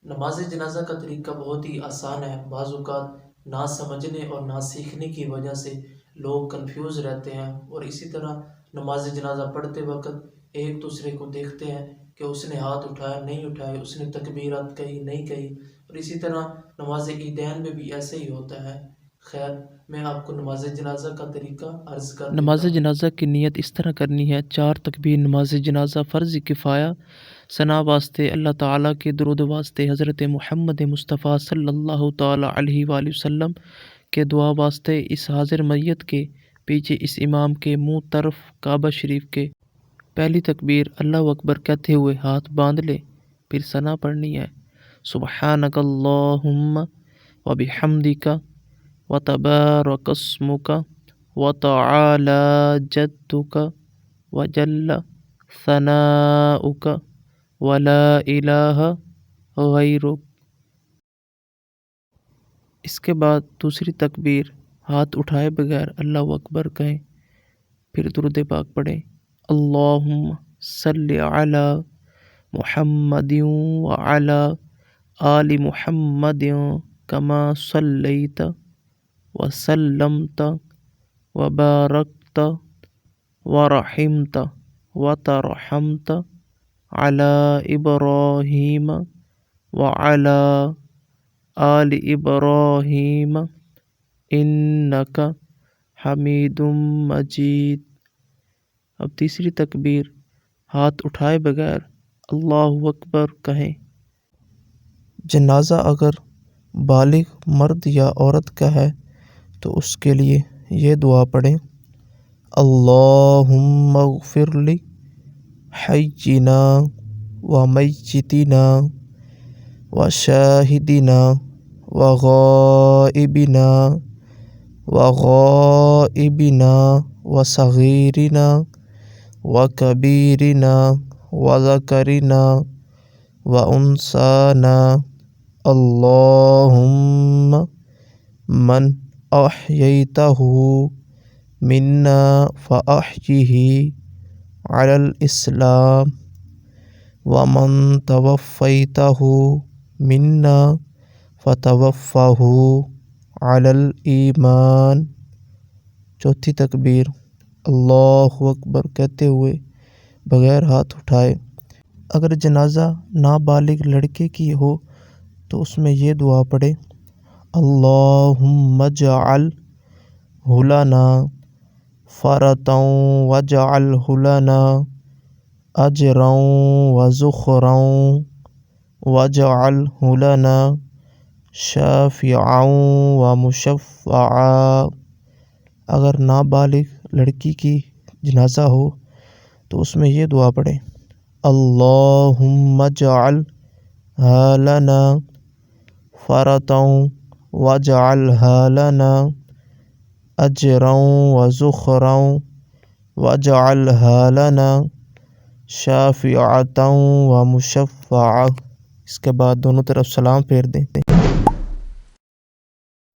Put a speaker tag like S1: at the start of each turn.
S1: نماز جنازہ کا طریقہ بہت ہی آسان ہے۔ بعض اوقات نہ سمجھنے اور نہ سیکھنے کی وجہ سے لوگ کنفیوز رہتے ہیں، اور اسی طرح نماز جنازہ پڑھتے وقت ایک دوسرے کو دیکھتے ہیں کہ اس نے ہاتھ اٹھایا نہیں اٹھائے، اس نے تکبیرات کہی نہیں کہی، اور اسی طرح نماز عیدین میں بھی ایسے ہی ہوتا ہے۔ خیر، میں آپ کو نماز جنازہ کا طریقہ عرض کر دیتا
S2: نماز
S1: ہوں۔
S2: جنازہ کی نیت اس طرح کرنی ہے: 4 تکبیر نماز جنازہ فرض کفایہ، ثنا واسطے اللہ تعالیٰ کے، درود واسطے حضرت محمد مصطفیٰ صلی اللہ تعالیٰ علیہ وآلہ وسلم کے، دعا واسطے اس حاضر میت کے، پیچھے اس امام کے، منہ طرف کعبہ شریف کے۔ پہلی تکبیر اللہ اکبر کہتے ہوئے ہاتھ باندھ لے، پھر ثنا پڑھنی ہے: سبحانک اللہم وبحمدک وتبارک اسمک وتعالی جدک وجل ثناؤک ولا الہ غیرک۔ اس کے بعد دوسری تکبیر ہاتھ اٹھائے بغیر اللہ اکبر کہیں، پھر درود پاک پڑھیں: اللہم صلی علی محمد وعلی آل محمد کما صلیت وسلمت وبارکت ورحمت وترحمت علی ابراہیم وعلی آل ابراہیم انک حمید مجید۔ اب تیسری تکبیر ہاتھ اٹھائے بغیر اللہ اکبر کہیں۔ جنازہ اگر بالغ مرد یا عورت کا ہے تو اس کے لیے یہ دعا پڑھیں: اللہم اغفر لی حینا ومیتنا وشاہدنا وغائبنا وصغیرنا وکبیرنا وذکرنا وانثانا۔ اللہم من احییتہ منا فاحیہ علی الاسلام ومن توفیتہ منا فتوفہ علی الایمان۔ چوتھی تکبیر اللہ اکبر کہتے ہوئے بغیر ہاتھ اٹھائے۔ اگر جنازہ نابالغ لڑکے کی ہو تو اس میں یہ دعا پڑھے: اللہم اجعلہ لنا فرۃ واجعلہ لنا اجرا وذخرا واجعلہ لنا شافعا ومشفعا۔ اگر نابالغ لڑکی کی جنازہ ہو تو اس میں یہ دعا پڑھے: اللہم اجعلہ لنا فرۃ واجعلہ لنا اجرا وذخرا واجعلہ لنا شافعۃ ومشفعا۔ اس کے بعد دونوں طرف سلام پھیر دیں۔